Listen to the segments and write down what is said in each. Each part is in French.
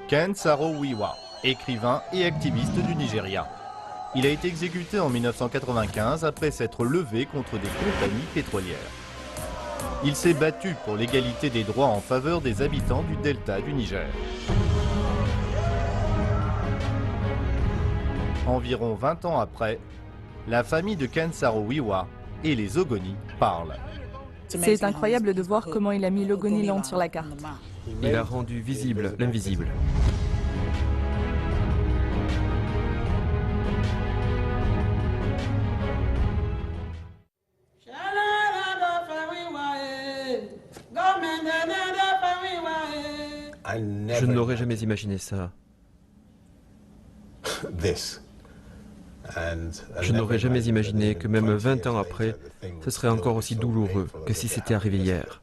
Ken Saro-Wiwa, écrivain et activiste du Nigeria. Il a été exécuté en 1995 après s'être levé contre des compagnies pétrolières. Il s'est battu pour l'égalité des droits en faveur des habitants du delta du Niger. Environ 20 ans après, la famille de Ken Saro-Wiwa et les Ogoni parlent. C'est incroyable de voir comment il a mis l'Ogoniland sur la carte. Il a rendu visible l'invisible. Je n'aurais jamais imaginé ça. Je n'aurais jamais imaginé que même 20 ans après, ce serait encore aussi douloureux que si c'était arrivé hier.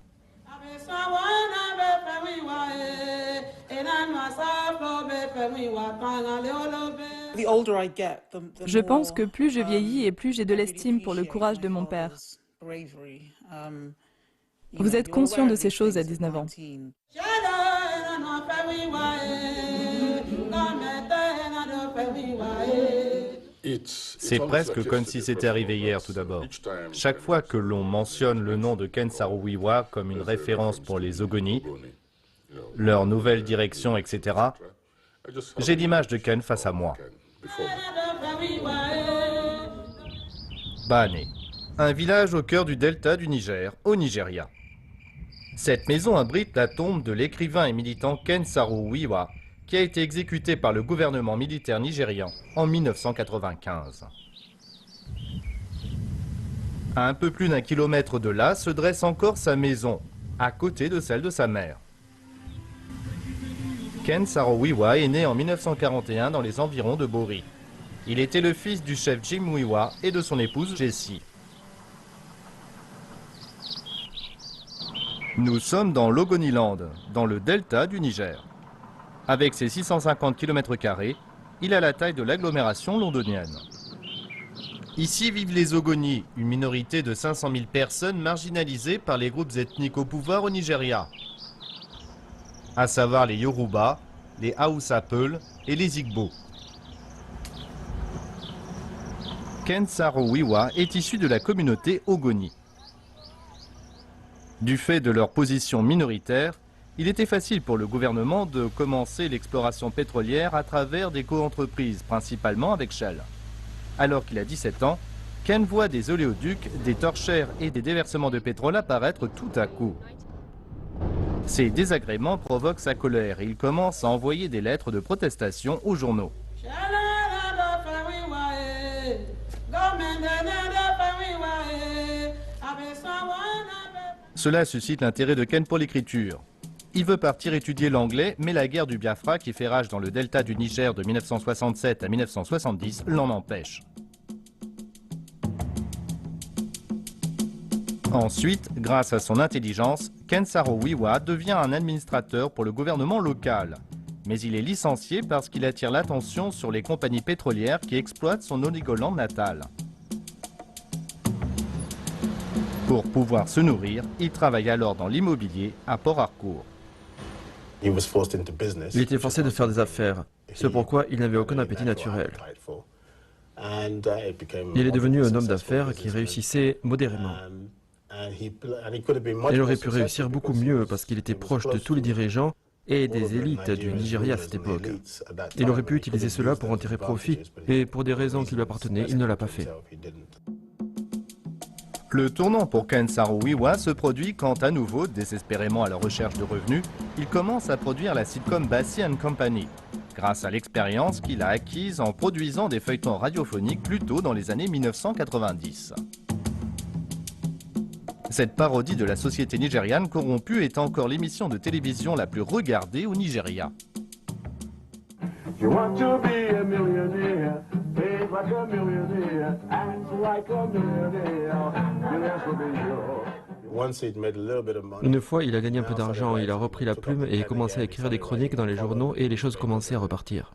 Je pense que plus je vieillis et plus j'ai de l'estime pour le courage de mon père. Vous êtes conscient de ces choses à 19 ans. C'est presque comme si c'était arrivé hier tout d'abord. Chaque fois que l'on mentionne le nom de Ken Saro-Wiwa comme une référence pour les Ogoni, leur nouvelle direction, etc., j'ai l'image de Ken face à moi. Bane, un village au cœur du delta du Niger, au Nigeria. Cette maison abrite la tombe de l'écrivain et militant Ken Saro-Wiwa, qui a été exécuté par le gouvernement militaire nigérian en 1995. À un peu plus d'un kilomètre de là se dresse encore sa maison, à côté de celle de sa mère. Ken Saro-Wiwa est né en 1941 dans les environs de Bori. Il était le fils du chef Jim Wiwa et de son épouse Jessie. Nous sommes dans l'Ogoniland, dans le delta du Niger. Avec ses 650 km², il a la taille de l'agglomération londonienne. Ici vivent les Ogoni, une minorité de 500 000 personnes marginalisées par les groupes ethniques au pouvoir au Nigeria, à savoir les Yoruba, les Hausa Peul et les Igbo. Ken Saro-Wiwa est issu de la communauté Ogoni. Du fait de leur position minoritaire, il était facile pour le gouvernement de commencer l'exploration pétrolière à travers des co-entreprises, principalement avec Shell. Alors qu'il a 17 ans, Ken voit des oléoducs, des torchères et des déversements de pétrole apparaître tout à coup. Ces désagréments provoquent sa colère et il commence à envoyer des lettres de protestation aux journaux. Cela suscite l'intérêt de Ken pour l'écriture. Il veut partir étudier l'anglais, mais la guerre du Biafra qui fait rage dans le delta du Niger de 1967 à 1970 l'en empêche. Ensuite, grâce à son intelligence, Ken Saro-Wiwa devient un administrateur pour le gouvernement local. Mais il est licencié parce qu'il attire l'attention sur les compagnies pétrolières qui exploitent son Ogoniland natal. Pour pouvoir se nourrir, il travaille alors dans l'immobilier à Port Harcourt. Il était forcé de faire des affaires, c'est pourquoi il n'avait aucun appétit naturel. Il est devenu un homme d'affaires qui réussissait modérément. Il aurait pu réussir beaucoup mieux parce qu'il était proche de tous les dirigeants et des élites du Nigeria à cette époque. Il aurait pu utiliser cela pour en tirer profit, et pour des raisons qui lui appartenaient, il ne l'a pas fait. Le tournant pour Ken Saro-Wiwa se produit quand, à nouveau, désespérément à la recherche de revenus, il commence à produire la sitcom Bassey & Company, grâce à l'expérience qu'il a acquise en produisant des feuilletons radiophoniques plus tôt dans les années 1990. Cette parodie de la société nigériane corrompue est encore l'émission de télévision la plus regardée au Nigeria. Une fois, il a gagné un peu d'argent, il a repris la plume et commencé à écrire des chroniques dans les journaux et les choses commençaient à repartir.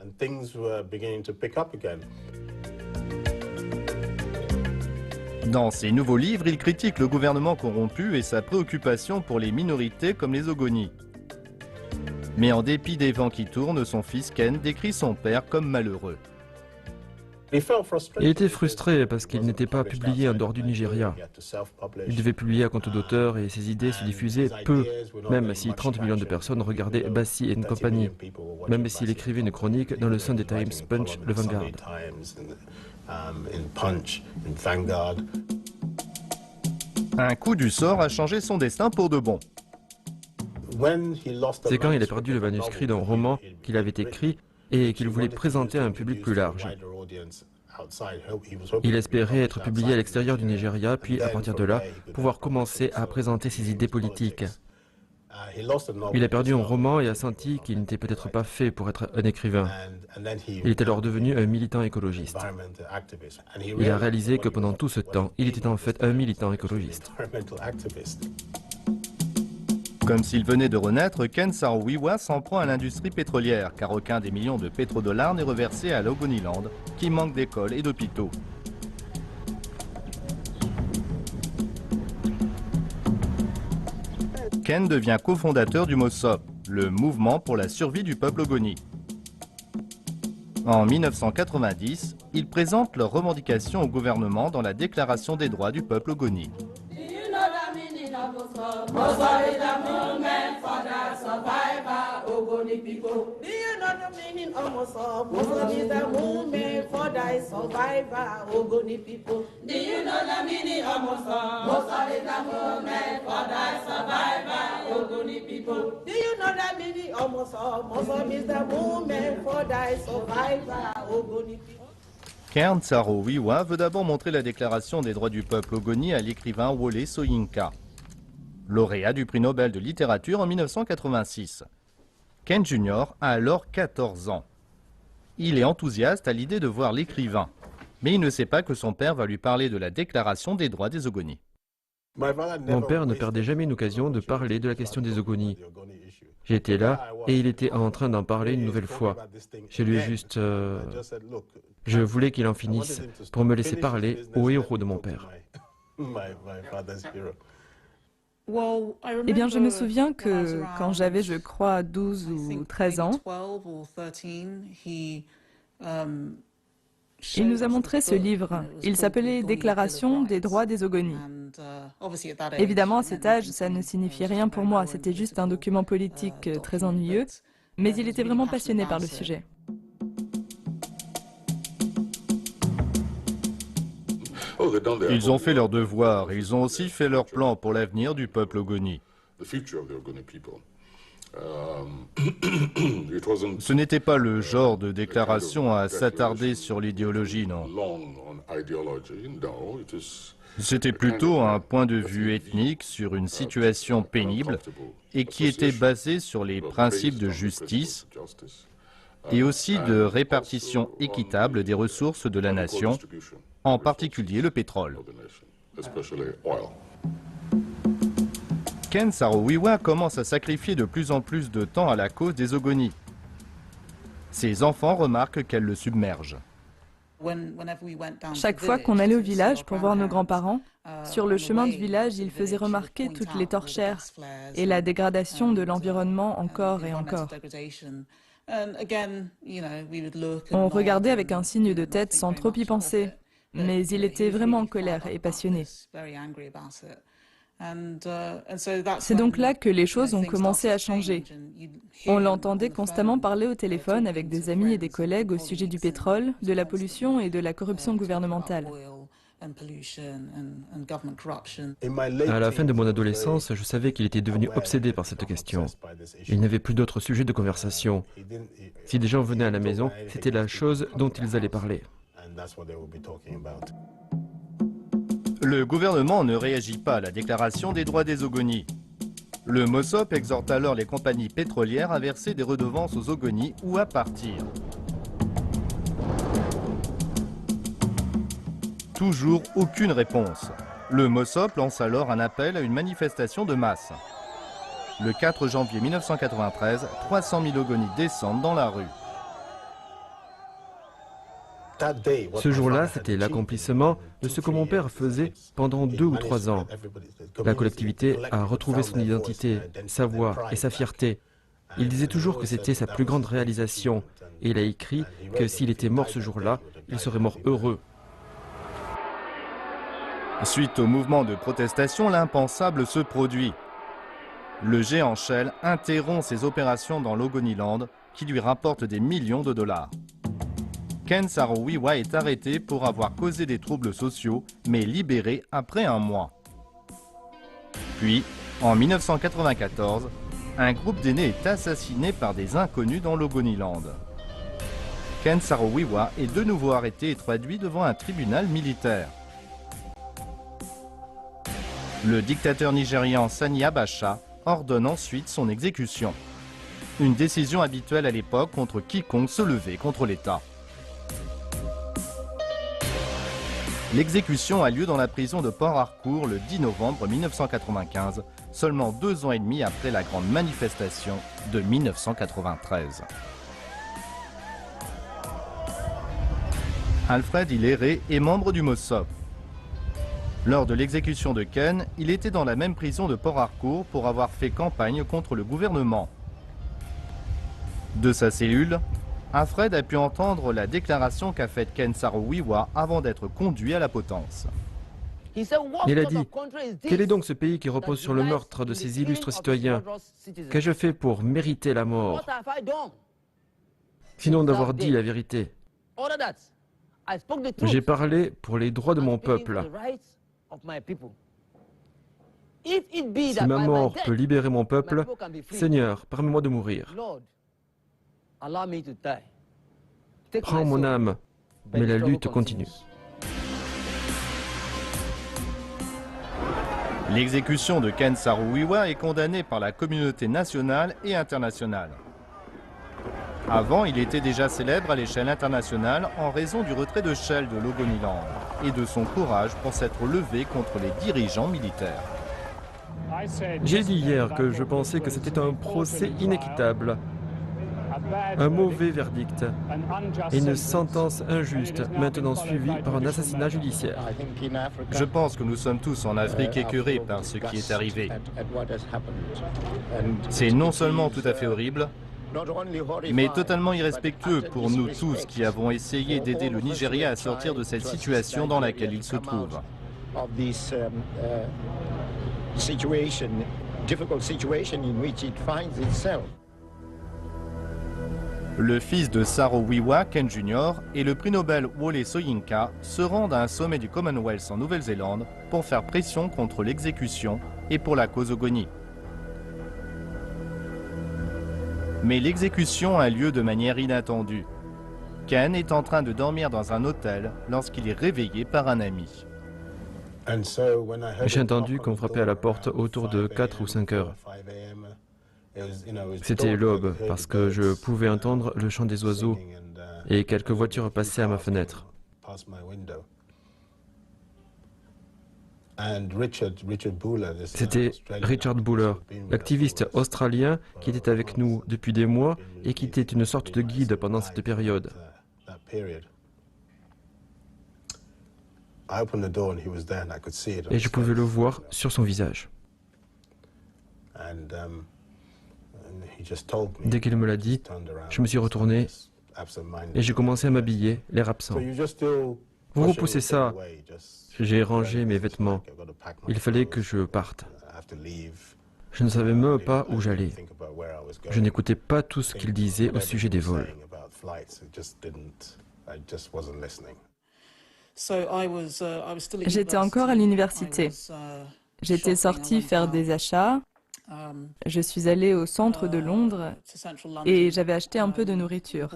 Dans ses nouveaux livres, il critique le gouvernement corrompu et sa préoccupation pour les minorités comme les Ogoni. Mais en dépit des vents qui tournent, son fils Ken décrit son père comme malheureux. Il était frustré parce qu'il n'était pas publié en dehors du Nigeria. Il devait publier à compte d'auteur et ses idées se diffusaient peu, même si 30 millions de personnes regardaient Bassi & compagnie, même s'il écrivait une chronique dans le Sunday Times, Punch, le Vanguard. Un coup du sort a changé son destin pour de bon. C'est quand il a perdu le manuscrit d'un roman qu'il avait écrit et qu'il voulait présenter à un public plus large. Il espérait être publié à l'extérieur du Nigeria, puis à partir de là, pouvoir commencer à présenter ses idées politiques. Il a perdu un roman et a senti qu'il n'était peut-être pas fait pour être un écrivain. Il est alors devenu un militant écologiste. Il a réalisé que pendant tout ce temps, il était en fait un militant écologiste. Comme s'il venait de renaître, Ken Saro-Wiwa s'en prend à l'industrie pétrolière, car aucun des millions de pétrodollars n'est reversé à l'Ogoniland, qui manque d'écoles et d'hôpitaux. Ken devient cofondateur du MOSOP, le mouvement pour la survie du peuple Ogoni. En 1990, ils présentent leurs revendications au gouvernement dans la Déclaration des droits du peuple Ogoni. Ken Saro-Wiwa veut d'abord montrer la Déclaration des droits du peuple Ogoni à l'écrivain Wole Soyinka, lauréat du prix Nobel de littérature en 1986. Ken Jr. a alors 14 ans. Il est enthousiaste à l'idée de voir l'écrivain, mais il ne sait pas que son père va lui parler de la Déclaration des droits des Ogoni. Mon père ne perdait jamais une occasion de parler de la question des Ogoni. J'étais là et il était en train d'en parler une nouvelle fois. Je lui ai juste... Je voulais qu'il en finisse pour me laisser parler au héros de mon père. Eh bien, je me souviens que quand j'avais, je crois, 12 ou 13 ans, il nous a montré ce livre. Il s'appelait Déclaration des droits des Ogoni. Évidemment, à cet âge, ça ne signifiait rien pour moi. C'était juste un document politique très ennuyeux, mais il était vraiment passionné par le sujet. Ils ont fait leur devoir et ils ont aussi fait leur plan pour l'avenir du peuple Ogoni. Ce n'était pas le genre de déclaration à s'attarder sur l'idéologie, non. C'était plutôt un point de vue ethnique sur une situation pénible et qui était basé sur les principes de justice et aussi de répartition équitable des ressources de la nation, en particulier le pétrole. Ken Saro-Wiwa commence à sacrifier de plus en plus de temps à la cause des Ogoni. Ses enfants remarquent qu'elle le submerge. Chaque fois qu'on allait au village pour voir nos grands-parents, sur le chemin du village, ils faisaient remarquer toutes les torchères et la dégradation de l'environnement encore et encore. On regardait avec un signe de tête sans trop y penser, mais il était vraiment en colère et passionné. C'est donc là que les choses ont commencé à changer. On l'entendait constamment parler au téléphone avec des amis et des collègues au sujet du pétrole, de la pollution et de la corruption gouvernementale. À la fin de mon adolescence, je savais qu'il était devenu obsédé par cette question. Il n'avait plus d'autres sujets de conversation. Si des gens venaient à la maison, c'était la chose dont ils allaient parler. Le gouvernement ne réagit pas à la déclaration des droits des Ogoni. Le MOSOP exhorte alors les compagnies pétrolières à verser des redevances aux Ogoni ou à partir. Toujours aucune réponse. Le MOSOP lance alors un appel à une manifestation de masse. Le 4 janvier 1993, 300 000 Ogoni descendent dans la rue. Ce jour-là, c'était l'accomplissement de ce que mon père faisait pendant 2 ou 3 ans. La collectivité a retrouvé son identité, sa voix et sa fierté. Il disait toujours que c'était sa plus grande réalisation et il a écrit que s'il était mort ce jour-là, il serait mort heureux. Suite au mouvement de protestation, l'impensable se produit. Le géant Shell interrompt ses opérations dans l'Ogoniland qui lui rapportent des millions de dollars. Ken Saro-Wiwa est arrêté pour avoir causé des troubles sociaux, mais libéré après un mois. Puis, en 1994, un groupe d'aînés est assassiné par des inconnus dans l'Ogoniland. Ken Saro-Wiwa est de nouveau arrêté et traduit devant un tribunal militaire. Le dictateur nigérian Sani Abacha ordonne ensuite son exécution. Une décision habituelle à l'époque contre quiconque se levait contre l'État. L'exécution a lieu dans la prison de Port Harcourt le 10 novembre 1995, seulement 2 ans et demi après la grande manifestation de 1993. Alfred Hiléré est membre du Mossop. Lors de l'exécution de Ken, il était dans la même prison de Port Harcourt pour avoir fait campagne contre le gouvernement. De sa cellule, Alfred a pu entendre la déclaration qu'a faite Ken Saro-Wiwa avant d'être conduit à la potence. Il a dit « Quel est donc ce pays qui repose sur le meurtre de ses illustres citoyens? Qu'ai-je fait pour mériter la mort? Sinon d'avoir dit la vérité. J'ai parlé pour les droits de mon peuple. Si ma mort peut libérer mon peuple, Seigneur, permets-moi de mourir. Prends mon âme, mais la lutte continue. » L'exécution de Ken Saro-Wiwa est condamnée par la communauté nationale et internationale. Avant, il était déjà célèbre à l'échelle internationale en raison du retrait de Shell de l'Ogoniland et de son courage pour s'être levé contre les dirigeants militaires. J'ai dit hier que je pensais que c'était un procès inéquitable, un mauvais verdict et une sentence injuste, maintenant suivie par un assassinat judiciaire. Je pense que nous sommes tous en Afrique écœurés par ce qui est arrivé. C'est non seulement tout à fait horrible, mais totalement irrespectueux pour nous tous qui avons essayé d'aider le Nigeria à sortir de cette situation dans laquelle il se trouve. Le fils de Saro-Wiwa, Ken Jr., et le prix Nobel Wole Soyinka se rendent à un sommet du Commonwealth en Nouvelle-Zélande pour faire pression contre l'exécution et pour la cause Ogoni. Mais l'exécution a lieu de manière inattendue. Ken est en train de dormir dans un hôtel lorsqu'il est réveillé par un ami. J'ai entendu qu'on frappait à la porte autour de 4 ou 5 heures. C'était l'aube parce que je pouvais entendre le chant des oiseaux et quelques voitures passaient à ma fenêtre. C'était Richard Buller, l'activiste australien qui était avec nous depuis des mois et qui était une sorte de guide pendant cette période. Et je pouvais le voir sur son visage. Dès qu'il me l'a dit, je me suis retourné et j'ai commencé à m'habiller, l'air absent. Vous repoussez ça. J'ai rangé mes vêtements. Il fallait que je parte. Je ne savais même pas où j'allais. Je n'écoutais pas tout ce qu'il disait au sujet des vols. J'étais encore à l'université. J'étais sortie faire des achats. Je suis allée au centre de Londres et j'avais acheté un peu de nourriture.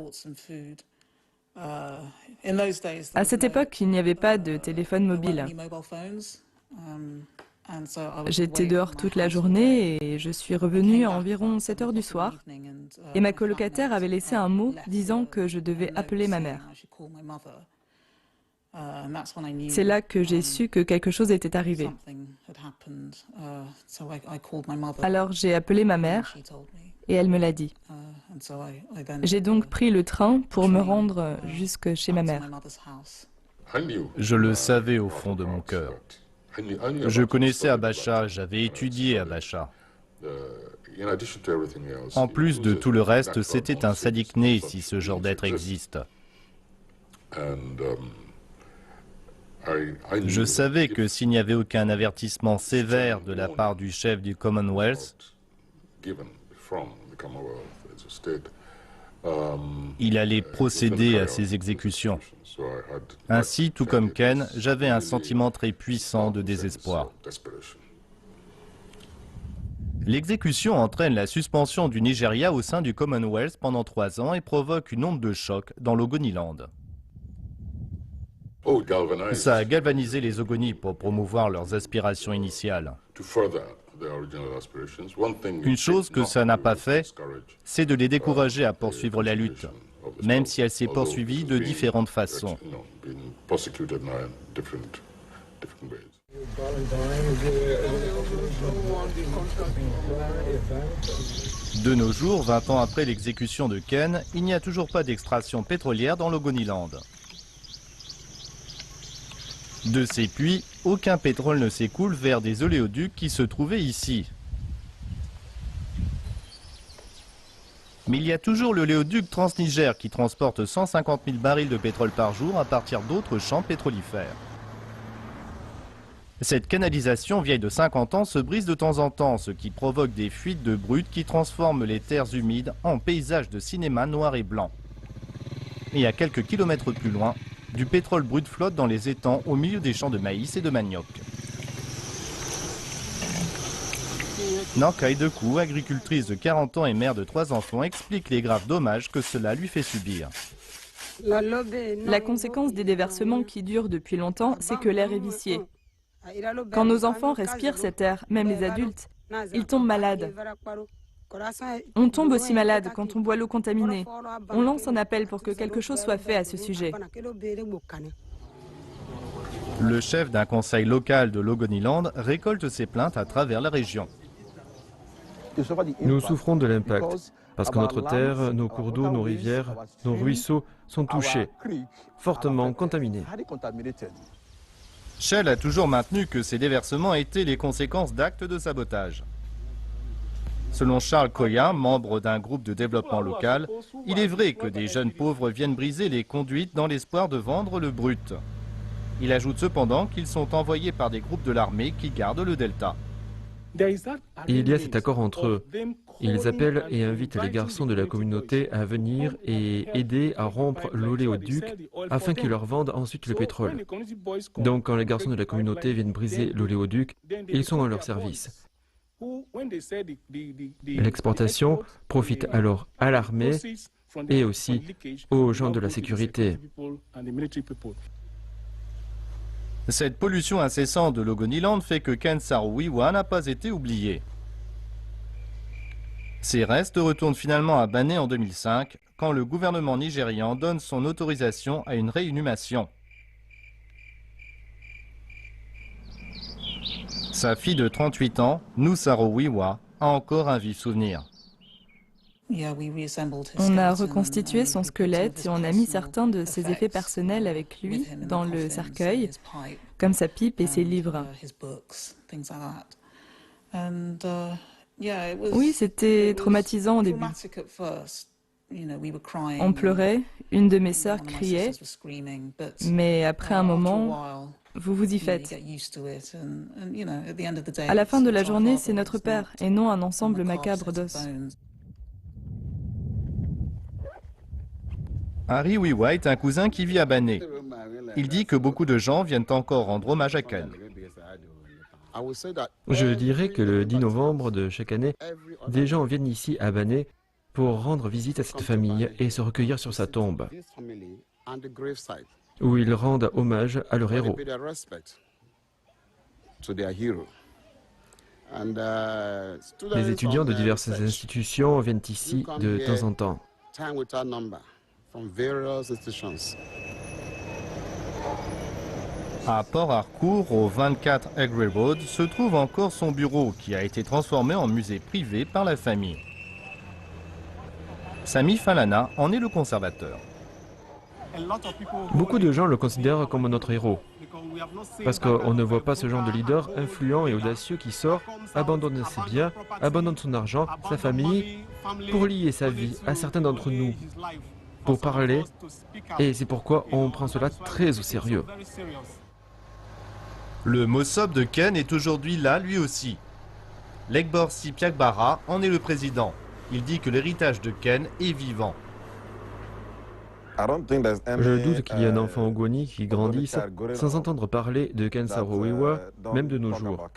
À cette époque, il n'y avait pas de téléphone mobile. J'étais dehors toute la journée et je suis revenue à environ 7 heures du soir. Et ma colocataire avait laissé un mot disant que je devais appeler ma mère. C'est là que j'ai su que quelque chose était arrivé. Alors j'ai appelé ma mère et elle me l'a dit. J'ai donc pris le train pour me rendre jusque chez ma mère. Je le savais au fond de mon cœur. Je connaissais Abacha, j'avais étudié Abacha. En plus de tout le reste, c'était un sadique né si ce genre d'être existe. Je savais que s'il n'y avait aucun avertissement sévère de la part du chef du Commonwealth, il allait procéder à ces exécutions. Ainsi, tout comme Ken, j'avais un sentiment très puissant de désespoir. L'exécution entraîne la suspension du Nigeria au sein du Commonwealth pendant 3 ans et provoque une onde de choc dans l'Ogoniland. Ça a galvanisé les Ogoni pour promouvoir leurs aspirations initiales. Une chose que ça n'a pas fait, c'est de les décourager à poursuivre la lutte, même si elle s'est poursuivie de différentes façons. De nos jours, 20 ans après l'exécution de Ken, il n'y a toujours pas d'extraction pétrolière dans l'Ogoniland. De ces puits, aucun pétrole ne s'écoule vers des oléoducs qui se trouvaient ici. Mais il y a toujours l'oléoduc Transniger qui transporte 150 000 barils de pétrole par jour à partir d'autres champs pétrolifères. Cette canalisation vieille de 50 ans se brise de temps en temps, ce qui provoque des fuites de brut qui transforment les terres humides en paysages de cinéma noir et blanc. Et à quelques kilomètres plus loin, du pétrole brut flotte dans les étangs au milieu des champs de maïs et de manioc. Nankai Dekou, agricultrice de 40 ans et mère de 3 enfants, explique les graves dommages que cela lui fait subir. La conséquence des déversements qui durent depuis longtemps, c'est que l'air est vicié. Quand nos enfants respirent cet air, même les adultes, ils tombent malades. On tombe aussi malade quand on boit l'eau contaminée. On lance un appel pour que quelque chose soit fait à ce sujet. Le chef d'un conseil local de l'Ogoniland récolte ses plaintes à travers la région. Nous souffrons de l'impact, parce que notre terre, nos cours d'eau, nos rivières, nos ruisseaux sont touchés, fortement contaminés. Shell a toujours maintenu que ces déversements étaient les conséquences d'actes de sabotage. Selon Charles Koya, membre d'un groupe de développement local, il est vrai que des jeunes pauvres viennent briser les conduites dans l'espoir de vendre le brut. Il ajoute cependant qu'ils sont envoyés par des groupes de l'armée qui gardent le delta. Il y a cet accord entre eux. Ils appellent et invitent les garçons de la communauté à venir et aider à rompre l'oléoduc afin qu'ils leur vendent ensuite le pétrole. Donc quand les garçons de la communauté viennent briser l'oléoduc, ils sont à leur service. L'exportation profite alors à l'armée et aussi aux gens de la sécurité. Cette pollution incessante de l'Ogoniland fait que Ken Saro-Wiwa n'a pas été oublié. Ses restes retournent finalement à Bané en 2005, quand le gouvernement nigérian donne son autorisation à une réinhumation. Sa fille de 38 ans, Nusaro-Wiwa, a encore un vif souvenir. On a reconstitué son squelette et on a mis certains de ses effets personnels avec lui dans le cercueil, comme sa pipe et ses livres. Oui, c'était traumatisant au début. On pleurait, une de mes sœurs criait, mais après un moment, vous vous y faites. À la fin de la journée, c'est notre père et non un ensemble macabre d'os. Harry Wiwa est un cousin qui vit à Bané. Il dit que beaucoup de gens viennent encore rendre hommage à Ken. Je dirais que le 10 novembre de chaque année, des gens viennent ici à Bané pour rendre visite à cette famille et se recueillir sur sa tombe, où ils rendent hommage à leur héros. Les étudiants de diverses institutions viennent ici de temps en temps. À Port Harcourt, au 24 Agri Road, se trouve encore son bureau qui a été transformé en musée privé par la famille. Sami Falana en est le conservateur. Beaucoup de gens le considèrent comme notre héros, parce qu'on ne voit pas ce genre de leader influent et audacieux qui sort, abandonne ses biens, abandonne son argent, sa famille, pour lier sa vie à certains d'entre nous, pour parler, et c'est pourquoi on prend cela très au sérieux. Le Mossop de Ken est aujourd'hui là, lui aussi. Lekborsi Piakbara en est le président. Il dit que l'héritage de Ken est vivant. Je doute qu'il y ait un enfant Ogoni qui grandisse sans entendre parler de Ken Saro-Wiwa, même de nos jours,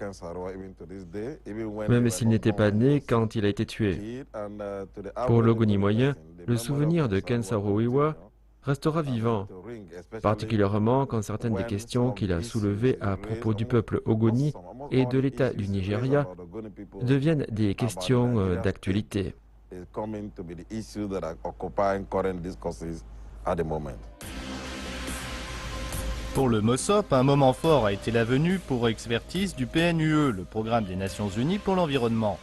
même s'il n'était pas né quand il a été tué. Pour l'Ogoni moyen, le souvenir de Ken Saro-Wiwa restera vivant, particulièrement quand certaines des questions qu'il a soulevées à propos du peuple Ogoni et de l'État du Nigeria deviennent des questions d'actualité. Pour le Mossop, un moment fort a été la venue pour expertise du PNUE, le programme des Nations Unies pour l'environnement.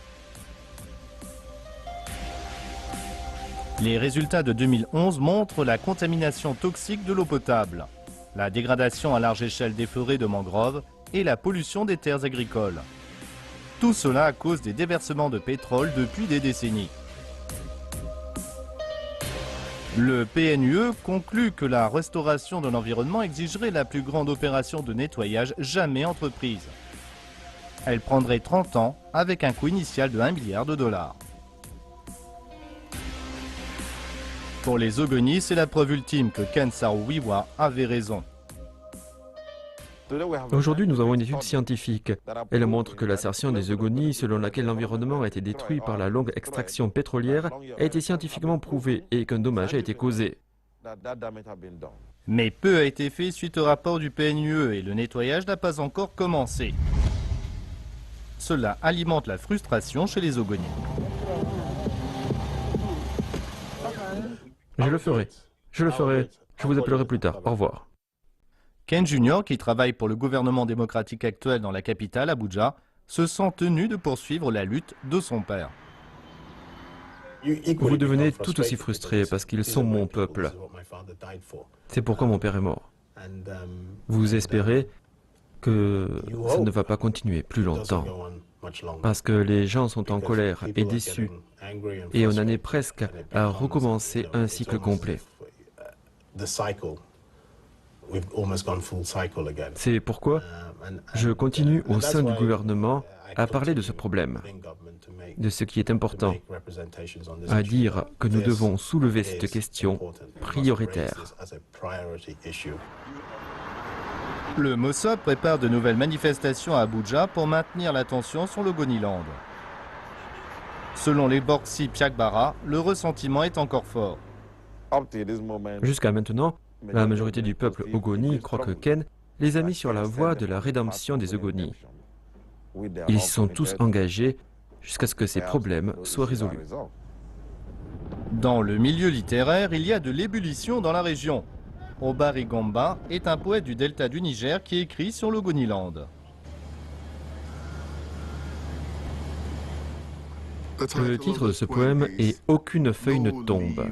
Les résultats de 2011 montrent la contamination toxique de l'eau potable, la dégradation à large échelle des forêts de mangroves et la pollution des terres agricoles. Tout cela à cause des déversements de pétrole depuis des décennies. Le PNUE conclut que la restauration de l'environnement exigerait la plus grande opération de nettoyage jamais entreprise. Elle prendrait 30 ans avec un coût initial de 1 milliard de dollars. Pour les Ogoni, c'est la preuve ultime que Ken Saro-Wiwa avait raison. Aujourd'hui, nous avons une étude scientifique. Elle montre que l'assertion des Ogoni, selon laquelle l'environnement a été détruit par la longue extraction pétrolière, a été scientifiquement prouvée et qu'un dommage a été causé. Mais peu a été fait suite au rapport du PNUE et le nettoyage n'a pas encore commencé. Cela alimente la frustration chez les Ogoni. Je le ferai. Je vous appellerai plus tard. Au revoir. Ken Jr., qui travaille pour le gouvernement démocratique actuel dans la capitale, Abuja, se sent tenu de poursuivre la lutte de son père. Vous devenez tout aussi frustré parce qu'ils sont mon peuple. C'est pourquoi mon père est mort. Vous espérez que ça ne va pas continuer plus longtemps, parce que les gens sont en colère et déçus, et on en est presque à recommencer un cycle complet. C'est pourquoi je continue au sein du gouvernement à parler de ce problème, de ce qui est important, à dire que nous devons soulever cette question prioritaire. Le Mossop prépare de nouvelles manifestations à Abuja pour maintenir l'attention sur l'Ogoniland. Selon Lekborsi Piakbara, le ressentiment est encore fort. Jusqu'à maintenant, la majorité du peuple Ogoni croit que Ken les a mis sur la voie de la rédemption des Ogoni. Ils y sont tous engagés jusqu'à ce que ces problèmes soient résolus. Dans le milieu littéraire, il y a de l'ébullition dans la région. Obari Gomba est un poète du delta du Niger qui écrit sur l'Ogoniland. Le titre de ce poème est « Aucune feuille ne tombe ».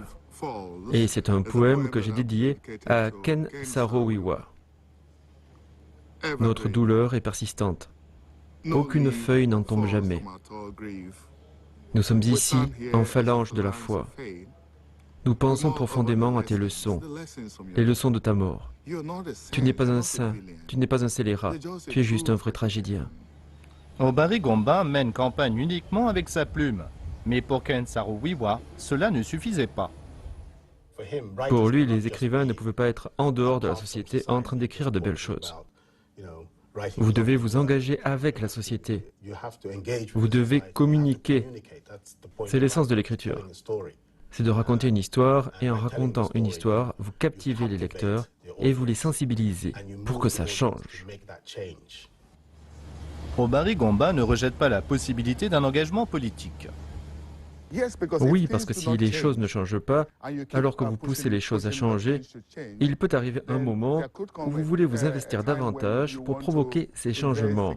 Et c'est un poème que j'ai dédié à Ken Saro-Wiwa. Notre douleur est persistante. Aucune feuille n'en tombe jamais. Nous sommes ici, en phalange de la foi. Nous pensons profondément à tes leçons, les leçons de ta mort. Tu n'es pas un saint, tu n'es pas un scélérat, tu es juste un vrai tragédien. Obari Gomba mène campagne uniquement avec sa plume. Mais pour Ken Saro-Wiwa, cela ne suffisait pas. Pour lui, les écrivains ne pouvaient pas être en dehors de la société en train d'écrire de belles choses. Vous devez vous engager avec la société. Vous devez communiquer. C'est l'essence de l'écriture. C'est de raconter une histoire, et en racontant une histoire, vous captivez les lecteurs et vous les sensibilisez pour que ça change. Obari Gomba ne rejette pas la possibilité d'un engagement politique. Oui, parce que si les choses ne changent pas, alors que vous poussez les choses à changer, il peut arriver un moment où vous voulez vous investir davantage pour provoquer ces changements.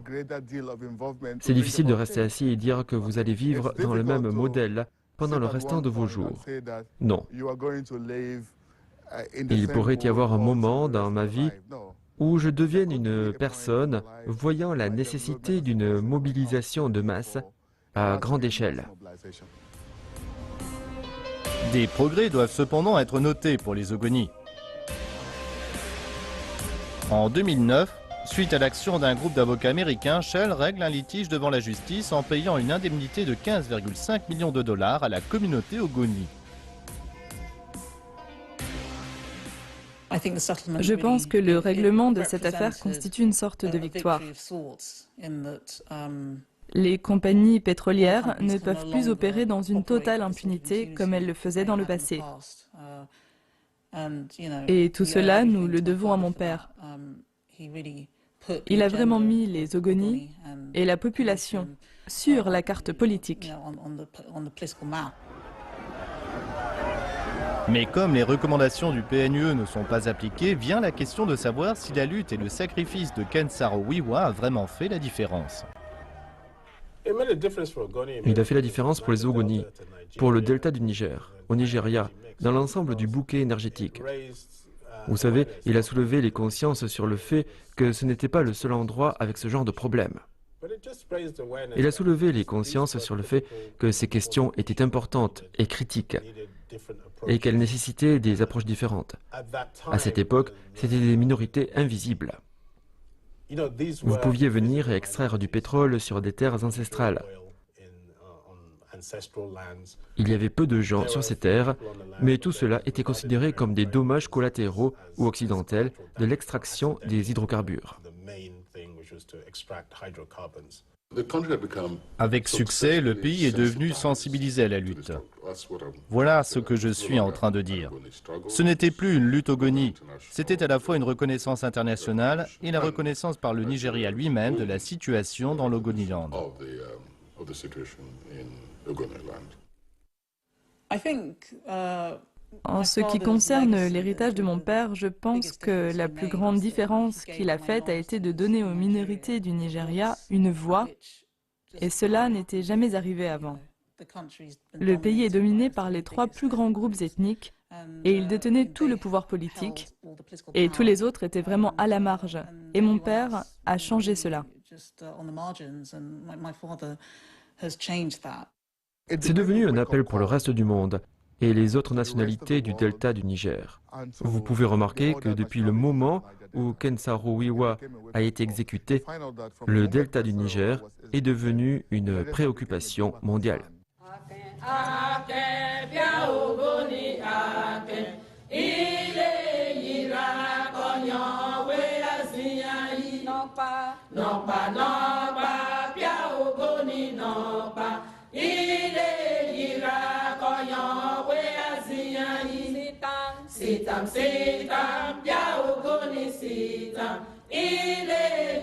C'est difficile de rester assis et dire que vous allez vivre dans le même modèle pendant le restant de vos jours. Non. Il pourrait y avoir un moment dans ma vie où je devienne une personne voyant la nécessité d'une mobilisation de masse à grande échelle. Des progrès doivent cependant être notés pour les Ogoni. En 2009, suite à l'action d'un groupe d'avocats américains, Shell règle un litige devant la justice en payant une indemnité de 15,5 millions de dollars à la communauté Ogoni. Je pense que le règlement de cette affaire constitue une sorte de victoire. Les compagnies pétrolières ne peuvent plus opérer dans une totale impunité comme elles le faisaient dans le passé. Et tout cela, nous le devons à mon père. Il a vraiment mis les Ogoni et la population sur la carte politique. Mais comme les recommandations du PNUE ne sont pas appliquées, vient la question de savoir si la lutte et le sacrifice de Ken Saro-Wiwa a vraiment fait la différence. Il a fait la différence pour les Ogoni, pour le delta du Niger, au Nigeria, dans l'ensemble du bouquet énergétique. Vous savez, il a soulevé les consciences sur le fait que ce n'était pas le seul endroit avec ce genre de problème. Il a soulevé les consciences sur le fait que ces questions étaient importantes et critiques et qu'elles nécessitaient des approches différentes. À cette époque, c'étaient des minorités invisibles. Vous pouviez venir et extraire du pétrole sur des terres ancestrales. Il y avait peu de gens sur ces terres, mais tout cela était considéré comme des dommages collatéraux ou accidentels de l'extraction des hydrocarbures. Avec succès, le pays est devenu sensibilisé à la lutte. Voilà ce que je suis en train de dire. Ce n'était plus une lutte Ogoni, c'était à la fois une reconnaissance internationale et la reconnaissance par le Nigeria lui-même de la situation dans l'Ogoniland. En ce qui concerne l'héritage de mon père, je pense que la plus grande différence qu'il a faite a été de donner aux minorités du Nigeria une voix, et cela n'était jamais arrivé avant. Le pays est dominé par les 3 plus grands groupes ethniques, et ils détenaient tout le pouvoir politique, et tous les autres étaient vraiment à la marge. Et mon père a changé cela. C'est devenu un appel pour le reste du monde et les autres nationalités du delta du Niger. Vous pouvez remarquer que depuis le moment où Ken Saro-Wiwa a été exécuté, le delta du Niger est devenu une préoccupation mondiale. Sitam, sitam, ya ogoni sitam, ile